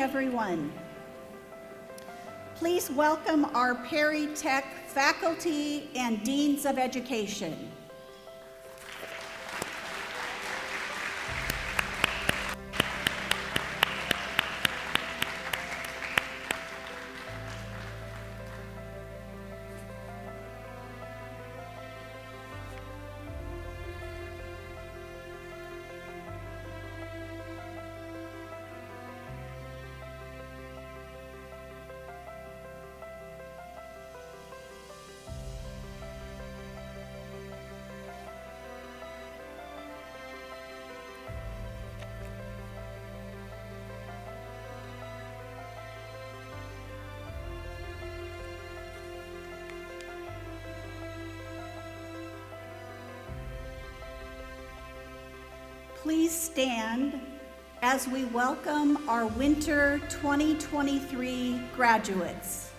everyone. Please welcome our PerryTech faculty and deans of education. Please stand as we welcome our Winter 2023 graduates.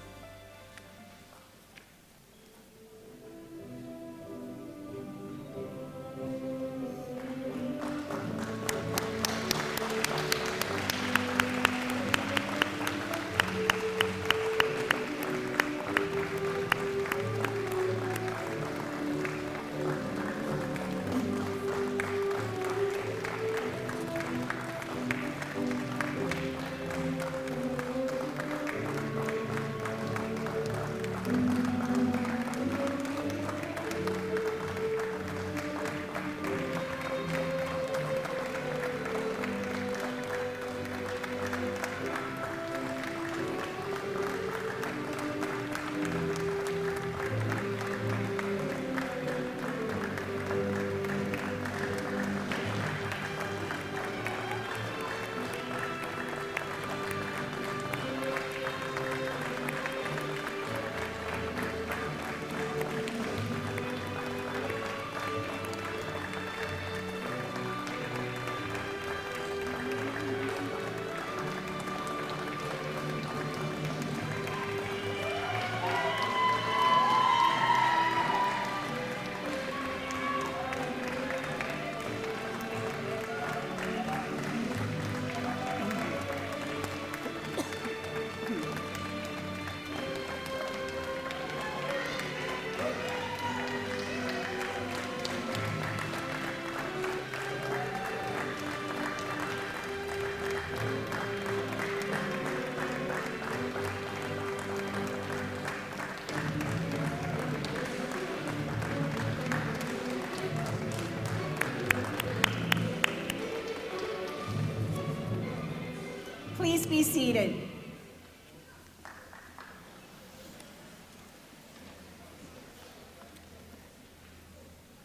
Please be seated.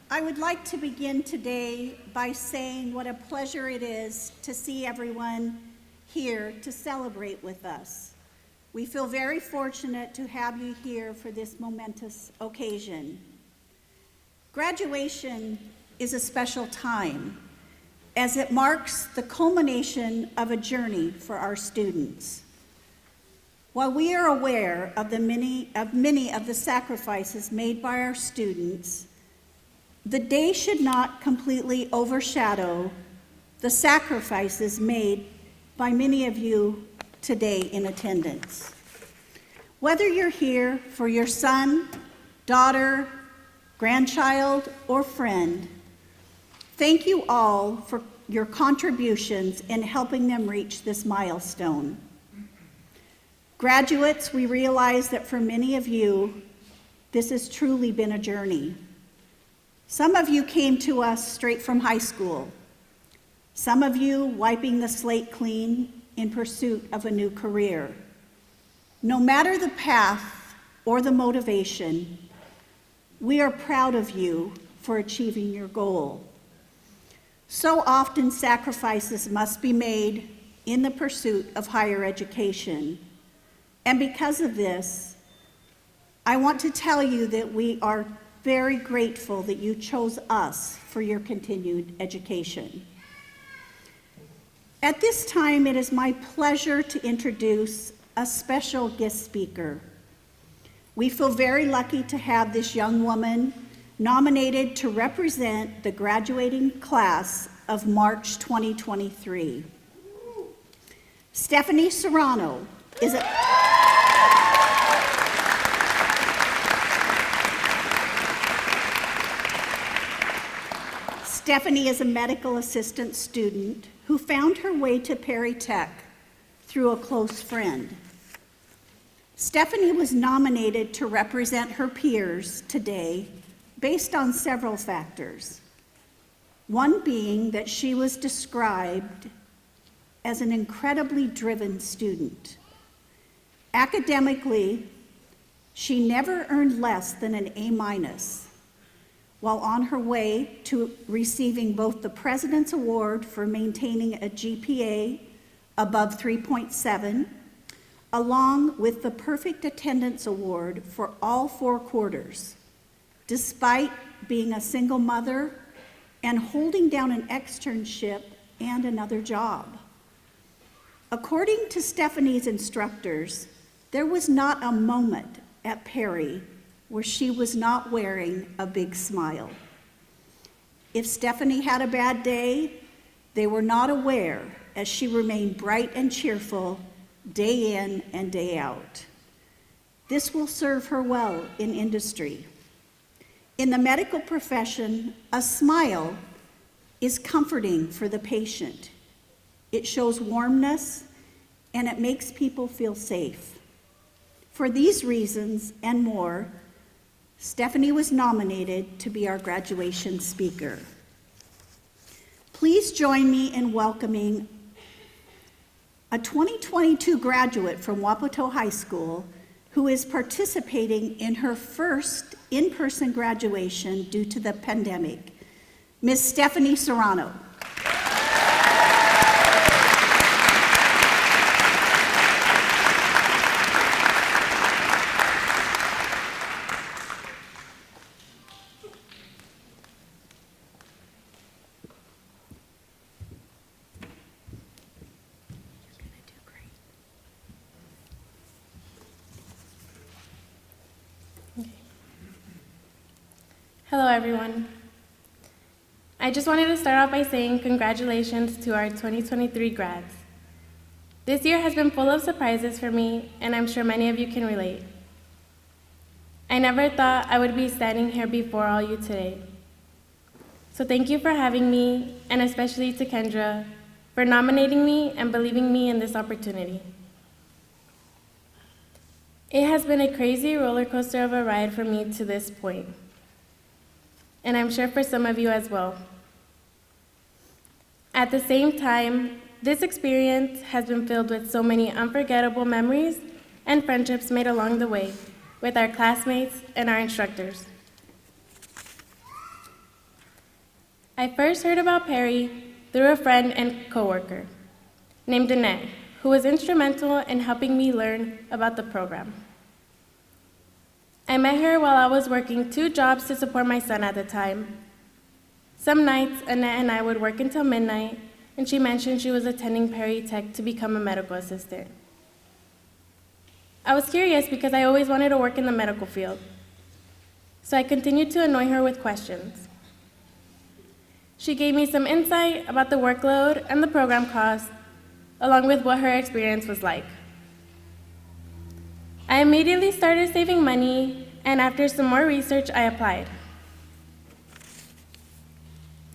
I would like to begin today by saying what a pleasure it is to see everyone here to celebrate with us. We feel very fortunate to have you here for this momentous occasion. Graduation is a special time, as it marks the culmination of a journey for our students. While we are aware of many of the sacrifices made by our students, the day should not completely overshadow the sacrifices made by many of you today in attendance. Whether you're here for your son, daughter, grandchild, or friend, thank you all for your contributions in helping them reach this milestone. Graduates, we realize that for many of you, this has truly been a journey. Some of you came to us straight from high school. Some of you wiping the slate clean in pursuit of a new career. No matter the path or the motivation, we are proud of you for achieving your goal. So often sacrifices must be made in the pursuit of higher education. And because of this, I want to tell you that we are very grateful that you chose us for your continued education. At this time, it is my pleasure to introduce a special guest speaker. We feel very lucky to have this young woman nominated to represent the graduating class of March 2023. Stephanie Serrano is a... Stephanie is a medical assistant student who found her way to perrytech through a close friend. Stephanie was nominated to represent her peers today based on several factors. One being that she was described as an incredibly driven student. Academically, she never earned less than an A-, while on her way to receiving both the President's Award for maintaining a GPA above 3.7, along with the Perfect Attendance Award for all 4 quarters, despite being a single mother and holding down an externship and another job. According to Stephanie's instructors, there was not a moment at Perry where she was not wearing a big smile. If Stephanie had a bad day, they were not aware, as she remained bright and cheerful day in and day out. This will serve her well in industry. In the medical profession, a smile is comforting for the patient. It shows warmness and it makes people feel safe. For these reasons and more, Stephanie was nominated to be our graduation speaker. Please join me in welcoming a 2022 graduate from Wapato High School who is participating in her first in-person graduation due to the pandemic, Ms. Stephanie Serrano. Hello, everyone. I just wanted to start off by saying congratulations to our 2023 grads. This year has been full of surprises for me, and I'm sure many of you can relate. I never thought I would be standing here before all you today. So thank you for having me, and especially to Kendra, for nominating me and believing me in this opportunity. It has been a crazy roller coaster of a ride for me to this point, and I'm sure for some of you as well. At the same time, this experience has been filled with so many unforgettable memories and friendships made along the way with our classmates and our instructors. I first heard about Perry through a friend and coworker named Annette, who was instrumental in helping me learn about the program. I met her while I was working 2 jobs to support my son at the time. Some nights, Annette and I would work until midnight, and she mentioned she was attending perrytech to become a medical assistant. I was curious because I always wanted to work in the medical field, so I continued to annoy her with questions. She gave me some insight about the workload and the program cost, along with what her experience was like. I immediately started saving money, and after some more research, I applied.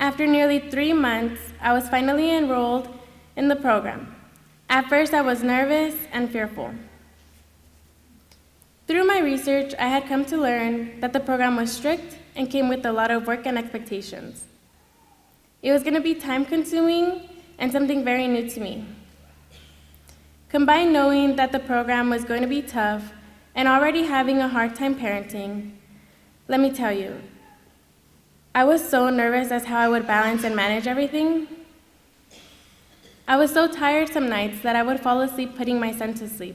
After nearly 3 months, I was finally enrolled in the program. At first, I was nervous and fearful. Through my research, I had come to learn that the program was strict and came with a lot of work and expectations. It was going to be time-consuming and something very new to me. Combined knowing that the program was going to be tough and already having a hard time parenting, let me tell you, I was so nervous as how I would balance and manage everything. I was so tired some nights that I would fall asleep putting my son to sleep.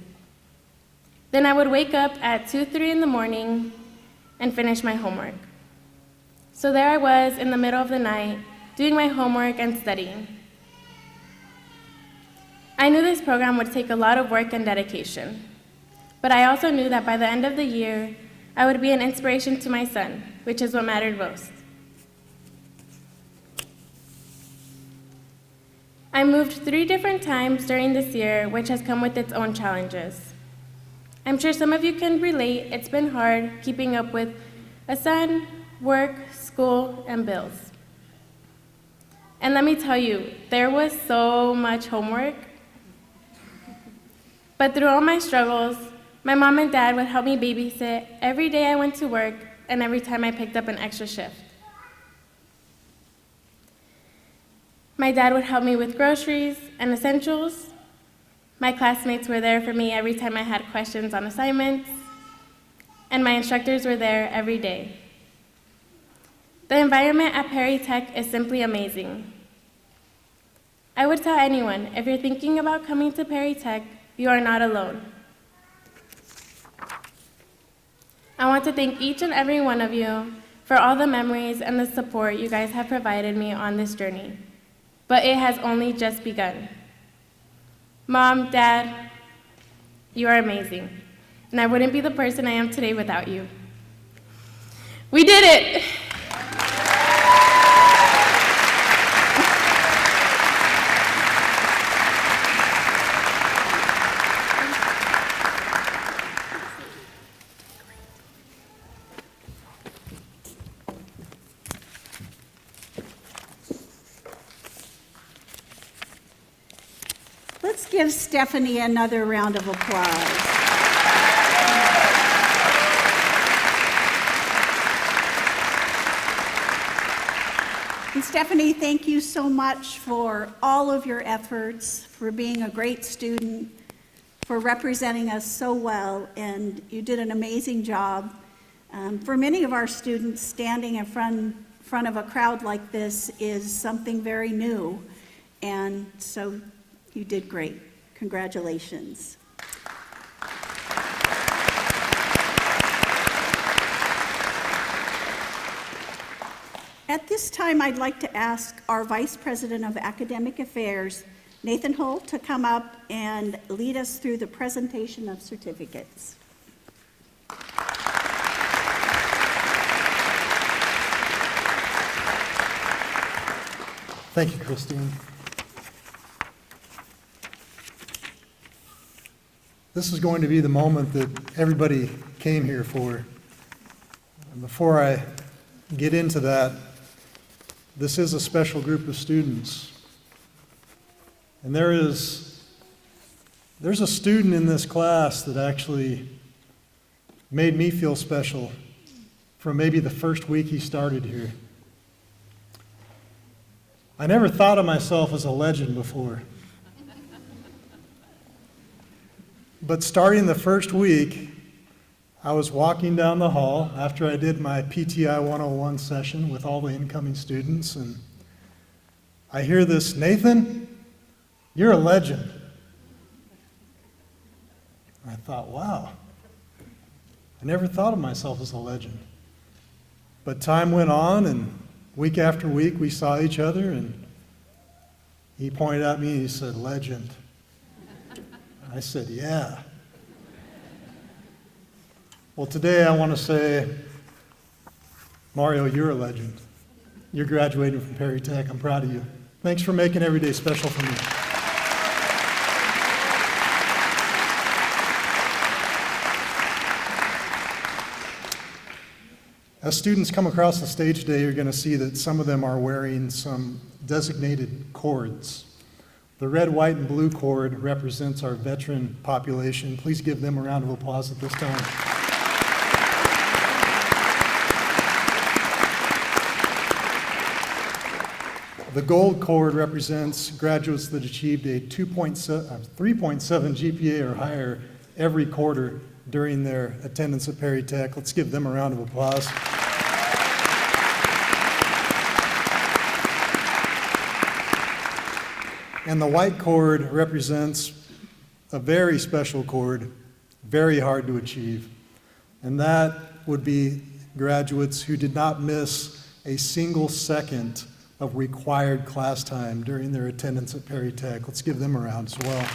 Then I would wake up at 2, 3 in the morning and finish my homework. So there I was in the middle of the night doing my homework and studying. I knew this program would take a lot of work and dedication, but I also knew that by the end of the year, I would be an inspiration to my son, which is what mattered most. I moved 3 different times during this year, which has come with its own challenges. I'm sure some of you can relate. It's been hard keeping up with a son, work, school, and bills. And let me tell you, there was so much homework. But through all my struggles, my mom and dad would help me babysit every day I went to work and every time I picked up an extra shift. My dad would help me with groceries and essentials. My classmates were there for me every time I had questions on assignments. And my instructors were there every day. The environment at Perry Tech is simply amazing. I would tell anyone, if you're thinking about coming to Perry Tech, you are not alone. I want to thank each and every one of you for all the memories and the support you guys have provided me on this journey. But it has only just begun. Mom, Dad, you are amazing. And I wouldn't be the person I am today without you. We did it! Let's give Stephanie another round of applause. And Stephanie, thank you so much for all of your efforts, for being a great student, for representing us so well, and you did an amazing job. For many of our students, standing in front of a crowd like this is something very new, and so you did great. Congratulations. At this time, I'd like to ask our Vice President of Academic Affairs, Nathan Holt, to come up and lead us through the presentation of certificates. Thank you, Christine. This is going to be the moment that everybody came here for. And before I get into that, this is a special group of students. And there's a student in this class that actually made me feel special from maybe the first week he started here. I never thought of myself as a legend before. But starting the first week, I was walking down the hall after I did my PTI 101 session with all the incoming students, and I hear this, "Nathan, you're a legend." I thought, wow, I never thought of myself as a legend. But time went on, and week after week we saw each other, and he pointed at me and he said, "Legend." I said, "Yeah." Well, today I want to say, Mario, you're a legend. You're graduating from Perry Tech. I'm proud of you. Thanks for making every day special for me. As students come across the stage today, you're going to see that some of them are wearing some designated cords. The red, white, and blue cord represents our veteran population. Please give them a round of applause at this time. The gold cord represents graduates that achieved a 3.7 GPA or higher every quarter during their attendance at Perry Tech. Let's give them a round of applause. And the white cord represents a very special cord, very hard to achieve. And that would be graduates who did not miss a single second of required class time during their attendance at Perry Tech. Let's give them a round as well.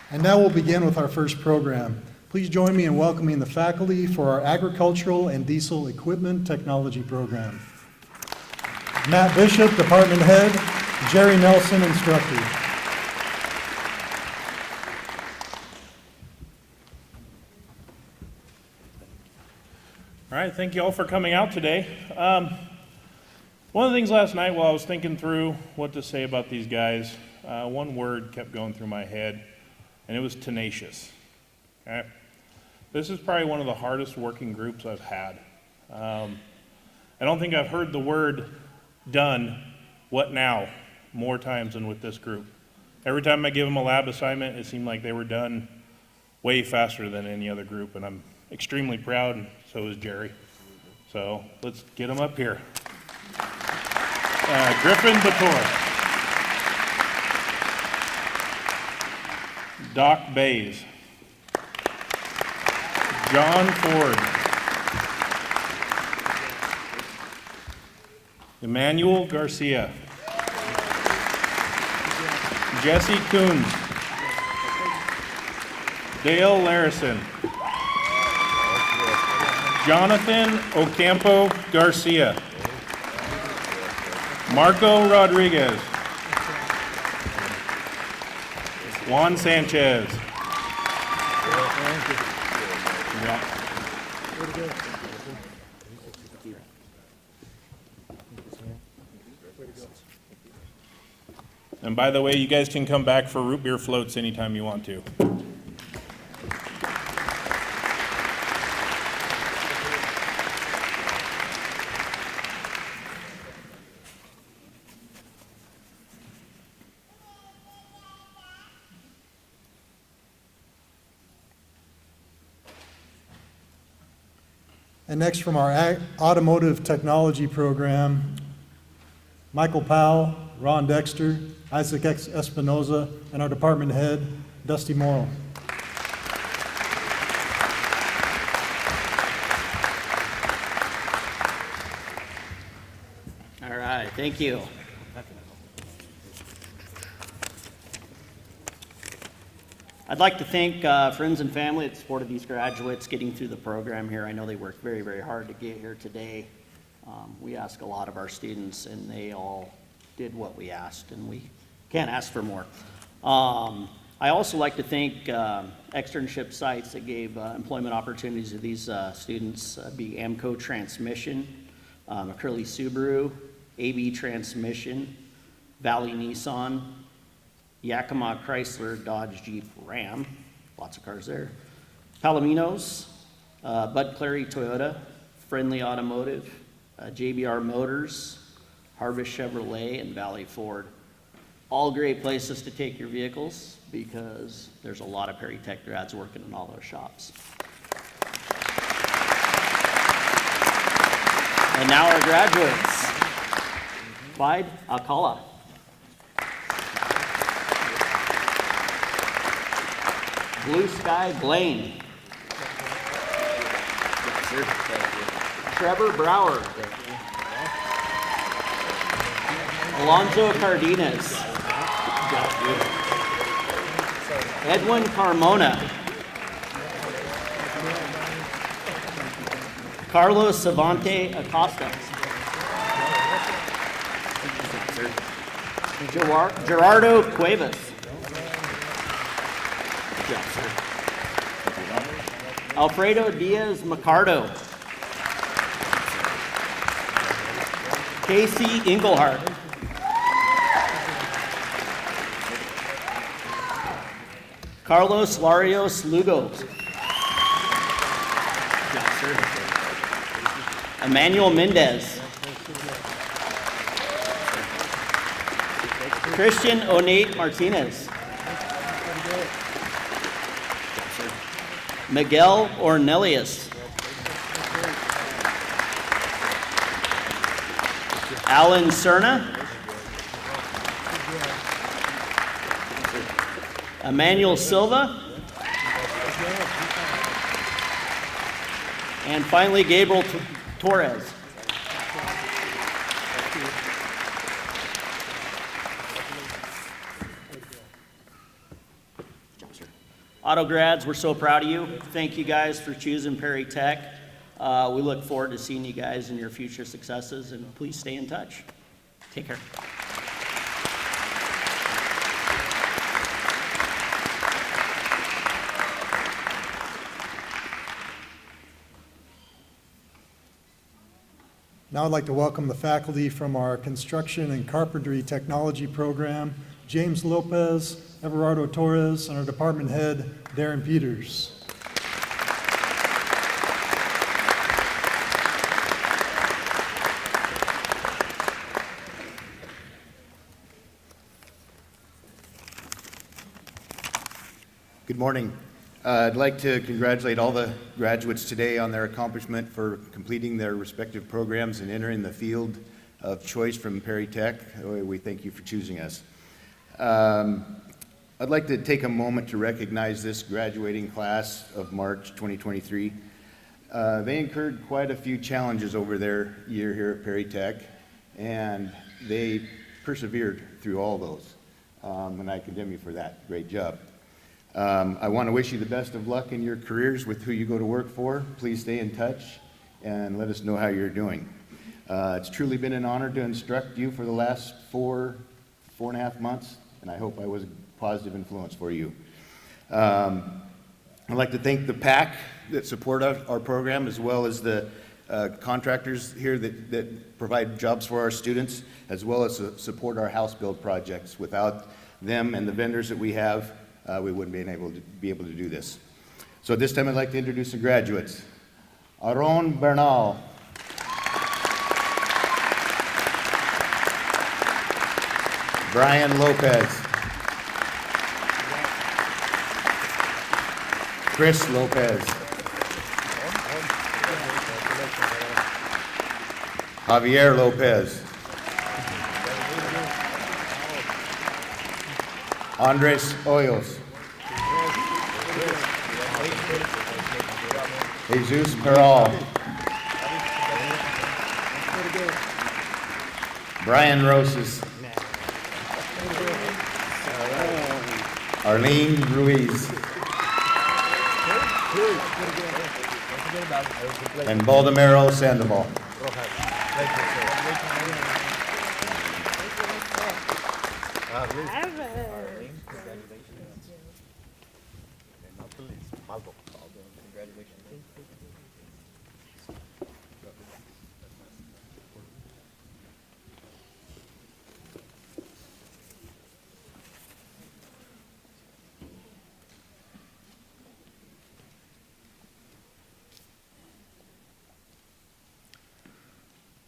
And now we'll begin with our first program. Please join me in welcoming the faculty for our Agricultural and Diesel Equipment Technology program. Matt Bishop, Department Head, Jerry Nelson, Instructor. All right, thank you all for coming out today. One of the things last night while I was thinking through what to say about these guys, one word kept going through my head, and it was tenacious. Okay? This is probably one of the hardest working groups I've had. I don't think I've heard the word done, what now, more times than with this group. Every time I give them a lab assignment, it seemed like they were done way faster than any other group, and I'm extremely proud, and so is Jerry. So let's get them up here. Griffin Bator. Doc Bays. John Ford. Emmanuel Garcia. Jesse Coons. Dale Larison. Jonathan Ocampo Garcia. Marco Rodriguez. Juan Sanchez. And by the way, you guys can come back for root beer floats anytime you want to. And next from our Automotive Technology program, Michael Powell, Ron Dexter, Isaac Espinoza, and our department head, Dusty Morrill. All right, thank you. I'd like to thank friends and family that supported these graduates getting through the program here. I know they worked very, very hard to get here today. We ask a lot of our students, and they all did what we asked, and we can't ask for more. I also like to thank externship sites that gave employment opportunities to these students, be Amco Transmission, McCurley Subaru, AB Transmission, Valley Nissan, Yakima Chrysler Dodge Jeep Ram, lots of cars there, Palominos, Bud Clary Toyota, Friendly Automotive, JBR Motors, Harvest Chevrolet, and Valley Ford. All great places to take your vehicles because there's a lot of PerryTech grads working in all those shops. And now our graduates. Clyde Alcala. Blue Sky Blaine. Trevor Brower. Alonzo Cardenas. Edwin Carmona. Carlos Savante Acosta. Gerardo Cuevas. Alfredo Diaz Macardo. Casey Engelhardt. Carlos Larios Lugo. Emmanuel Mendez. Christian Onate Martinez. Miguel Ornelius. Alan Cerna. Emmanuel Silva. And finally, Gabriel Torres. Auto grads, we're so proud of you. Thank you guys for choosing Perry Tech. We look forward to seeing you guys in your future successes, and please stay in touch. Take care. Now I'd like to welcome the faculty from our Construction and Carpentry Technology program, James Lopez, Everardo Torres, and our department head, Darren Peters. Good morning. I'd like to congratulate all the graduates today on their accomplishment for completing their respective programs and entering the field of choice from Perry Tech. We thank you for choosing us. I'd like to take a moment to recognize this graduating class of March 2023. They incurred quite a few challenges over their year here at Perry Tech, and they persevered through all those, and I commend you for that. Great job. I want to wish you the best of luck in your careers with who you go to work for. Please stay in touch and let us know how you're doing. It's truly been an honor to instruct you for the last four and a half months, and I hope I was a positive influence for you. I'd like to thank the PAC that support our program, as well as the contractors here that provide jobs for our students, as well as support our house build projects. Without them and the vendors that we have, we wouldn't be able to do this. So at this time, I'd like to introduce the graduates. Aaron Bernal. Brian Lopez. Chris Lopez. Javier Lopez. Andres Hoyos. Jesus Peral. Brian Rosas. Arlene Ruiz. And Baldemero Sandoval.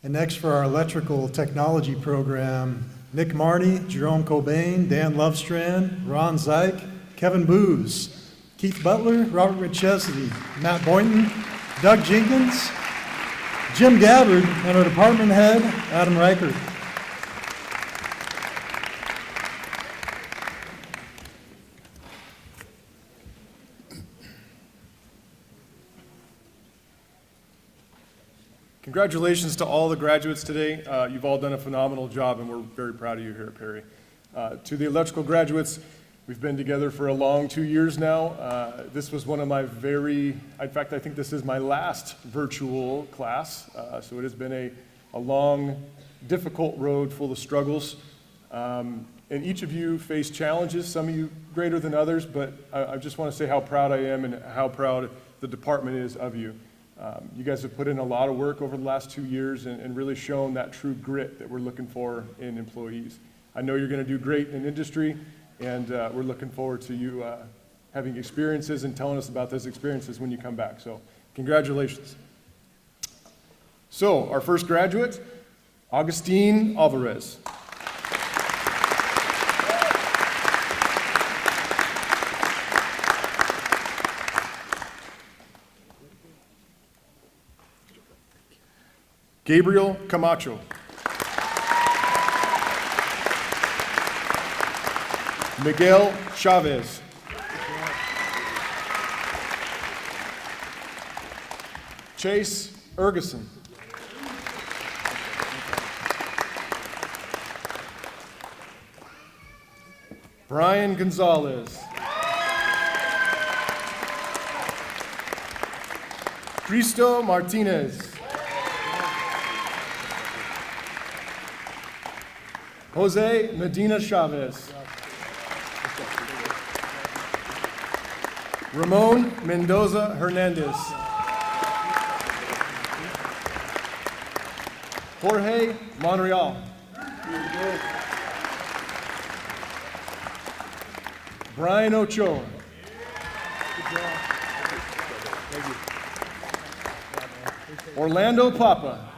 And next for our electrical technology program, Nick Marney, Jerome Cobain, Dan Lovestrand, Ron Zeich, Kevin Booz, Keith Butler, Robert McChesney, Matt Boynton, Doug Jenkins, Jim Gabbard, and our department head, Adam Reichert. Congratulations to all the graduates today. You've all done a phenomenal job, and we're very proud of you here at Perry. To the electrical graduates, we've been together for a long 2 years now. This was one of my in fact, I think this is my last virtual class, so it has been a long, difficult road full of struggles. And each of you faced challenges, some of you greater than others, but I just want to say how proud I am and how proud the department is of you. You guys have put in a lot of work over the last 2 years and really shown that true grit that we're looking for in employees. I know you're going to do great in industry, and we're looking forward to you having experiences and telling us about those experiences when you come back. So congratulations. So our first graduate, Augustine Alvarez. Gabriel Camacho. Miguel Chavez. Chase Ergeson. Brian Gonzalez. Cristo Martinez. Jose Medina Chavez. Ramon Mendoza Hernandez. Jorge Monreal. Brian Ochoa. Orlando Papa.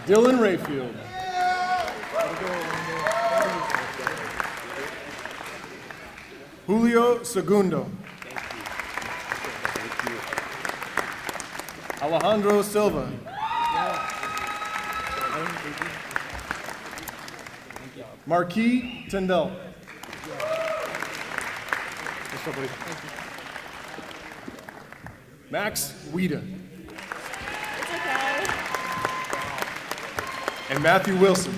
Dylan Rayfield. Julio Segundo. Alejandro Silva. Marquis Tindell. Max Whedon. And Matthew Wilson.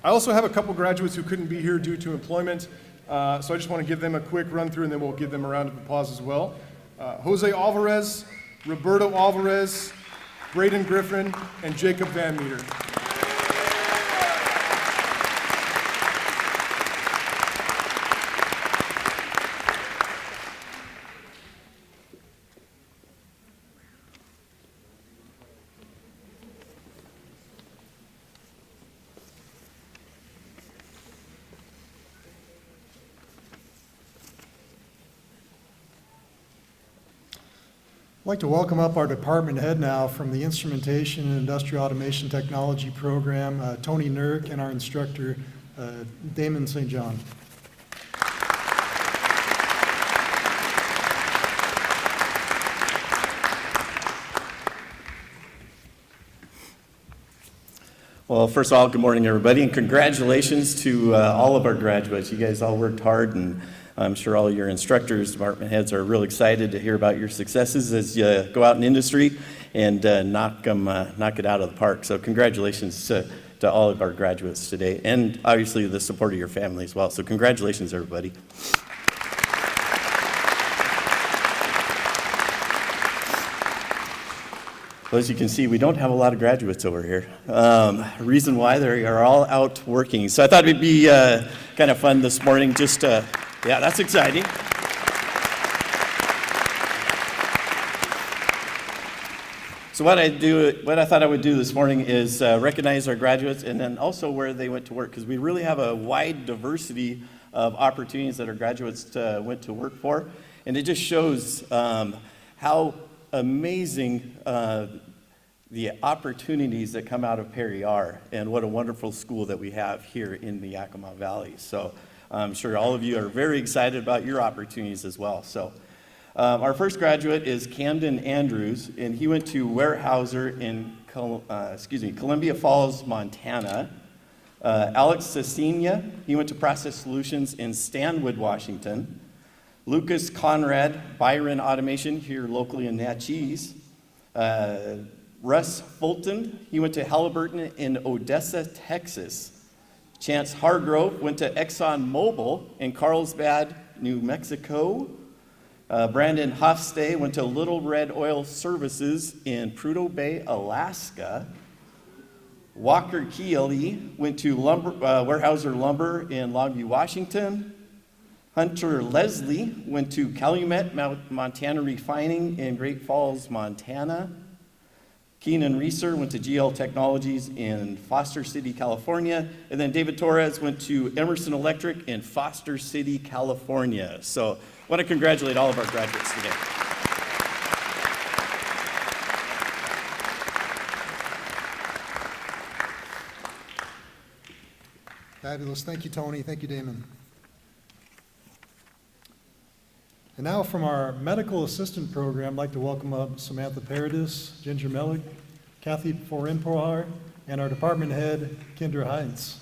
I also have a couple graduates who couldn't be here due to employment, so I just want to give them a quick run through and then we'll give them a round of applause as well. Jose Alvarez, Roberto Alvarez, Braden Griffin, and Jacob Van Meter. I'd like to welcome up our department head now from the Instrumentation and Industrial Automation Technology program, Tony Nurk, and our instructor, Damon St. John. Well, first of all, good morning, everybody, and congratulations to all of our graduates. You guys all worked hard, and I'm sure all your instructors, department heads are real excited to hear about your successes as you go out in industry and knock it out of the park. So congratulations to all of our graduates today, and obviously the support of your family as well. So congratulations, everybody. Well, as you can see, we don't have a lot of graduates over here. Reason why, they are all out working. So I thought it'd be kind of fun this morning just to, yeah, that's exciting. So what I thought I would do this morning is recognize our graduates and then also where they went to work, because we really have a wide diversity of opportunities that our graduates went to work for. And it just shows how amazing the opportunities that come out of Perry are, and what a wonderful school that we have here in the Yakima Valley. So I'm sure all of you are very excited about your opportunities as well. So our first graduate is Camden Andrews, and he went to Weyerhaeuser in Columbia Falls, Montana. Alex Cecinia, he went to Process Solutions in Stanwood, Washington. Lucas Conrad, Byron Automation, here locally in Natchez. Russ Fulton, he went to Halliburton in Odessa, Texas. Chance Hargrove went to ExxonMobil in Carlsbad, New Mexico. Brandon Hofstay went to Little Red Oil Services in Prudhoe Bay, Alaska. Walker Keeley went to Weyerhaeuser Lumber in Longview, Washington. Hunter Leslie went to Calumet Montana Refining in Great Falls, Montana. Keenan Reeser went to GL Technologies in Foster City, California. And then David Torres went to Emerson Electric in Foster City, California. So I want to congratulate all of our graduates today. Fabulous. Thank you, Tony. Thank you, Damon. And now from our medical assistant program, I'd like to welcome up Samantha Paradis, Ginger Melig, Kathy Forenpohar, and our department head, Kendra Heinz.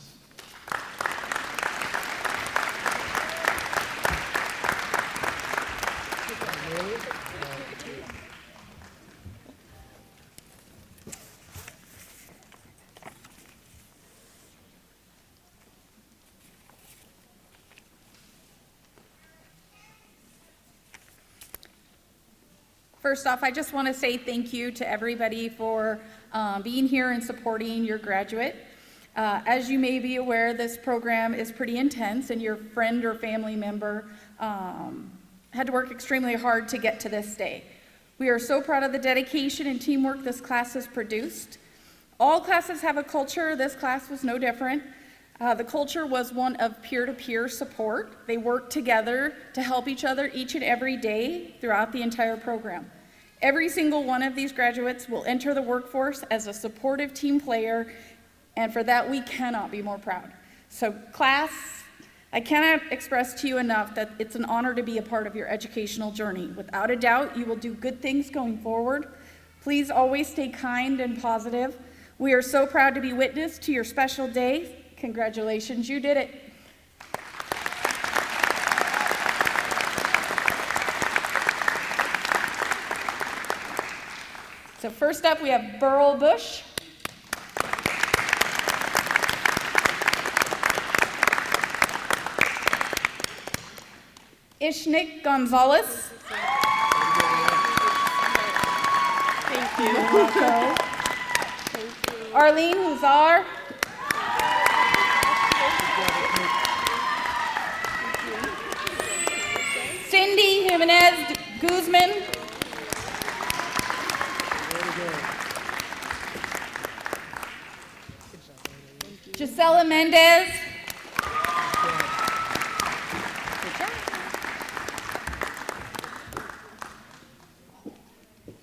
First off, I just want to say thank you to everybody for being here and supporting your graduate. As you may be aware, this program is pretty intense, and your friend or family member had to work extremely hard to get to this day. We are so proud of the dedication and teamwork this class has produced. All classes have a culture. This class was no different. The culture was one of peer-to-peer support. They worked together to help each other each and every day throughout the entire program. Every single one of these graduates will enter the workforce as a supportive team player, and for that we cannot be more proud. So class, I cannot express to you enough that it's an honor to be a part of your educational journey. Without a doubt, you will do good things going forward. Please always stay kind and positive. We are so proud to be witness to your special day. Congratulations, you did it. So first up, we have Burl Bush. Ishnik Gonzalez. Thank you. Arlene Huzar. Cindy Jimenez Guzman. Gisela Mendez.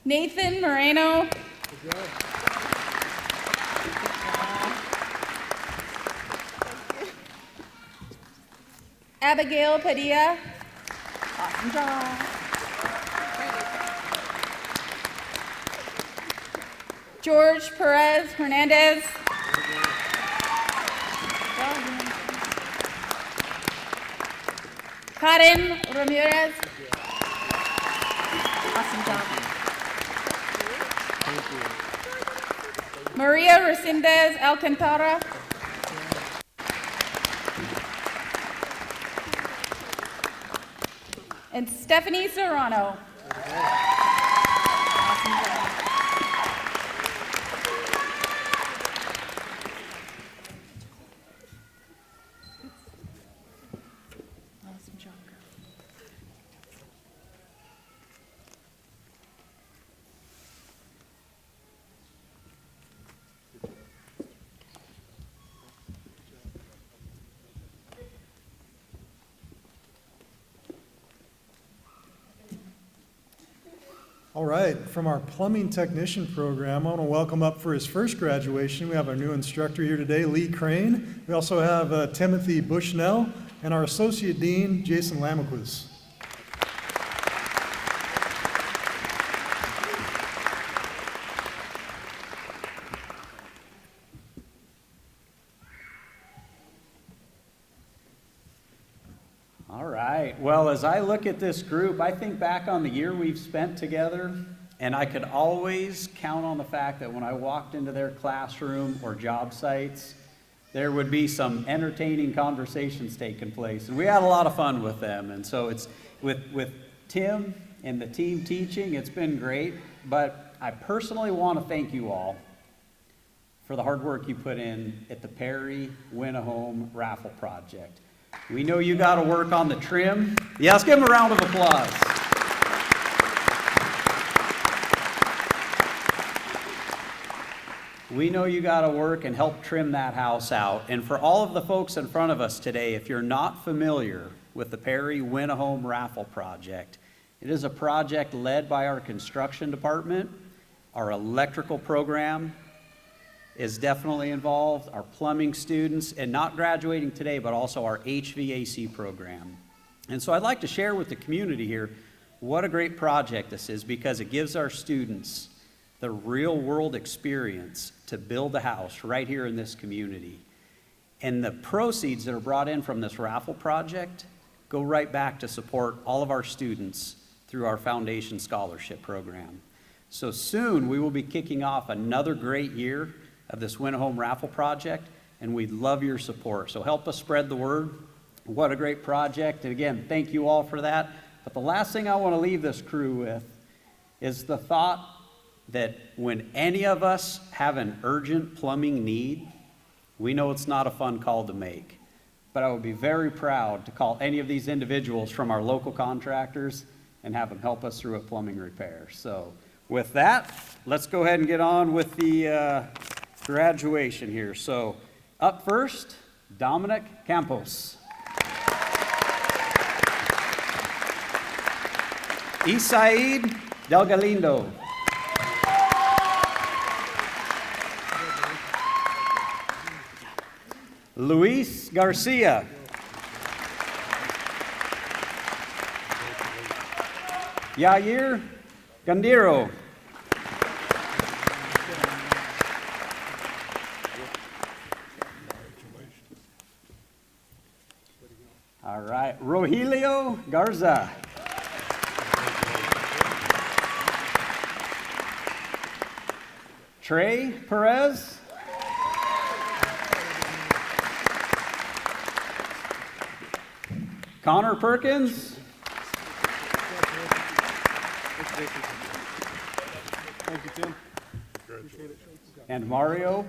Nathan Moreno. Abigail Padilla. Awesome job. George Perez Hernandez. Karen Ramirez. Awesome job. Maria Resendez Alcantara. And Stephanie Serrano. Awesome job. Awesome job, girl. All right, from our plumbing technician program, I want to welcome up for his first graduation. We have our new instructor here today, Lee Crane. We also have Timothy Bushnell and our associate dean, Jason Lamaquis. All right. Well, as I look at this group, I think back on the year we've spent together, and I could always count on the fact that when I walked into their classroom or job sites, there would be some entertaining conversations taking place. And we had a lot of fun with them. And so it's with Tim and the team teaching, it's been great. But I personally want to thank you all for the hard work you put in at the Perry Win-A-Home raffle project. We know you got to work on the trim. Yeah, let's give them a round of applause. We know you got to work and help trim that house out. And for all of the folks in front of us today, if you're not familiar with the Perry Win-A-Home raffle project, it is a project led by our construction department. Our electrical program is definitely involved, our plumbing students, and not graduating today, but also our HVAC program. And so I'd like to share with the community here what a great project this is, because it gives our students the real world experience to build a house right here in this community. And the proceeds that are brought in from this raffle project go right back to support all of our students through our foundation scholarship program. So soon we will be kicking off another great year of this Win-A-Home raffle project, and we'd love your support. So help us spread the word. What a great project. And again, thank you all for that. But the last thing I want to leave this crew with is the thought that when any of us have an urgent plumbing need, we know it's not a fun call to make. But I would be very proud to call any of these individuals from our local contractors and have them help us through a plumbing repair. So with that, let's go ahead and get on with the graduation here. So up first, Dominic Campos. Isaid Del Galindo. Luis Garcia. Yair Gandiro. All right, Rogelio Garza. Trey Perez. Connor Perkins. Thank you, Tim. And Mario,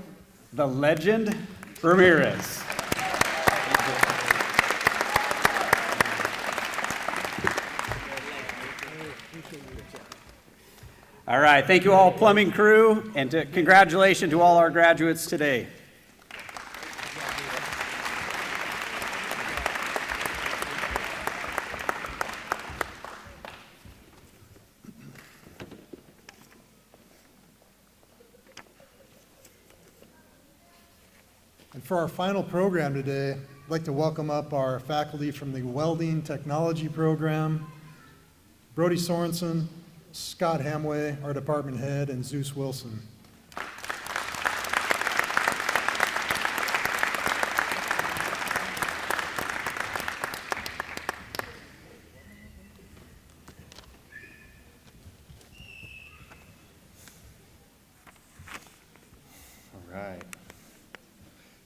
the legend, Ramirez. All right, thank you all, plumbing crew, and congratulations to all our graduates today. And for our final program today, I'd like to welcome up our faculty from the Welding Technology program, Brody Sorensen, Scott Hamway, our department head, and Zeus Wilson. All right.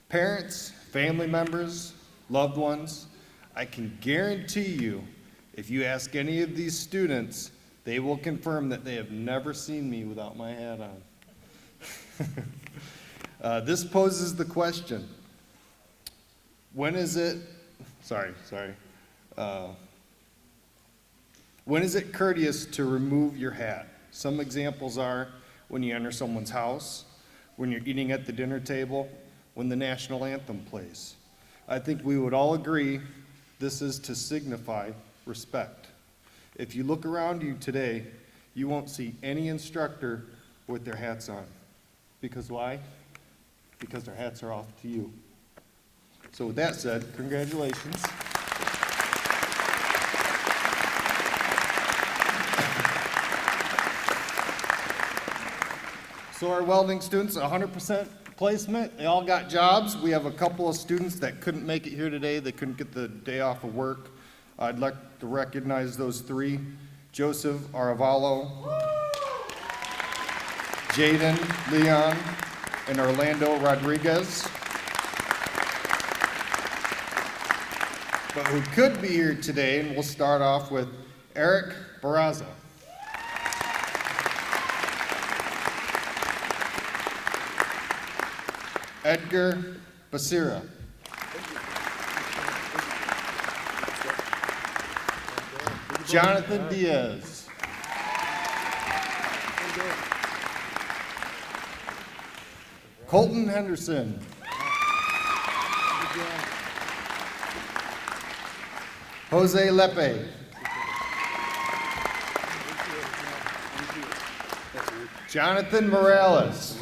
Parents, family members, loved ones, I can guarantee you, if you ask any of these students, they will confirm that they have never seen me without my hat on. This poses the question, when is it courteous to remove your hat? Some examples are when you enter someone's house, when you're eating at the dinner table, when the national anthem plays. I think we would all agree this is to signify respect. If you look around you today, you won't see any instructor with their hats on. Because why? Because their hats are off to you. So with that said, congratulations. So our welding students, 100% placement, they all got jobs. We have a couple of students that couldn't make it here today. They couldn't get the day off of work. I'd like to recognize those three: Joseph Aravalo, Jaden Leon, and Orlando Rodriguez. But who could be here today, and we'll start off with Eric Barraza. Edgar Basira. Jonathan Diaz. Colton Henderson. Jose Lepe. Jonathan Morales.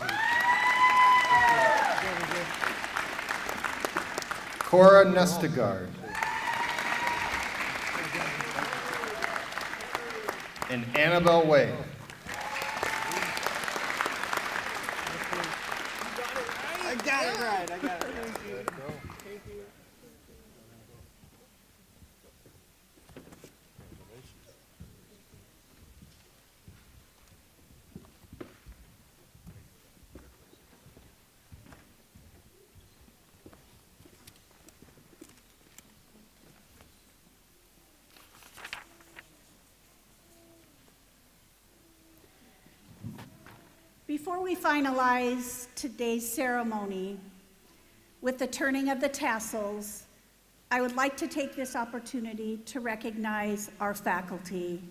Cora Nestegard. And Annabelle Way. I got it right. Thank you. Before we finalize today's ceremony with the turning of the tassels, I would like to take this opportunity to recognize our faculty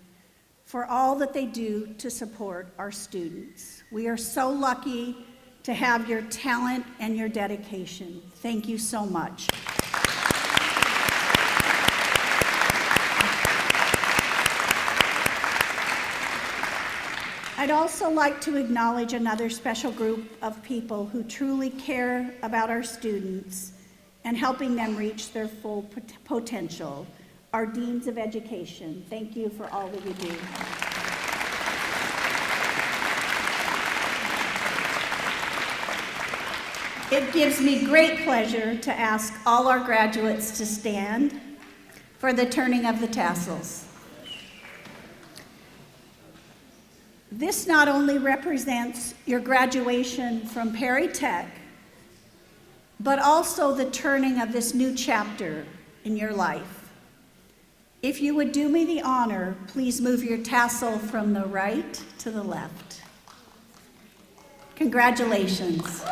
for all that they do to support our students. We are so lucky to have your talent and your dedication. Thank you so much. I'd also like to acknowledge another special group of people who truly care about our students and helping them reach their full potential, our deans of education. Thank you for all that you do. It gives me great pleasure to ask all our graduates to stand for the turning of the tassels. This not only represents your graduation from Perry Tech, but also the turning of this new chapter in your life. If you would do me the honor, please move your tassel from the right to the left. Congratulations.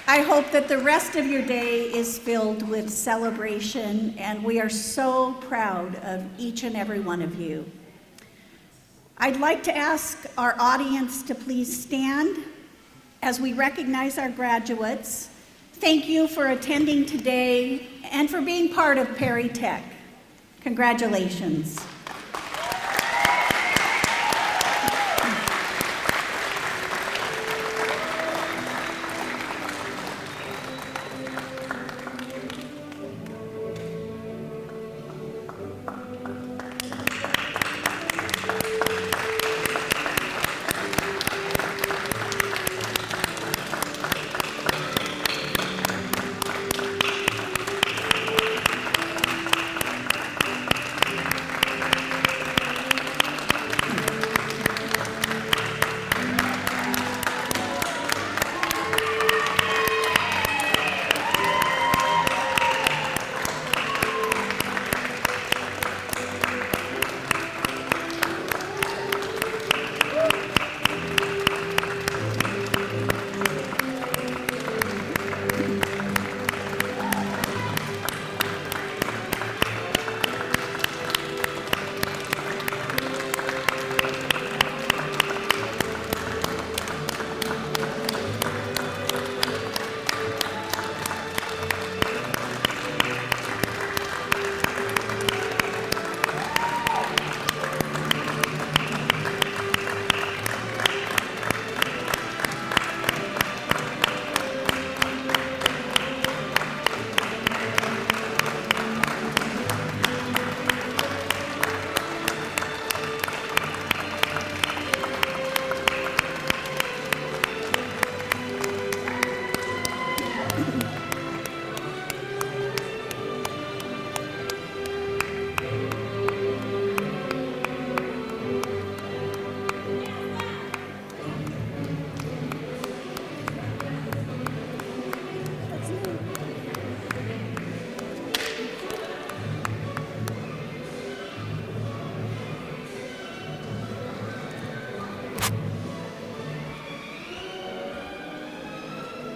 I hope that the rest of your day is filled with celebration, and we are so proud of each and every one of you. I'd like to ask our audience to please stand as we recognize our graduates. Thank you for attending today and for being part of Perry Tech. Congratulations.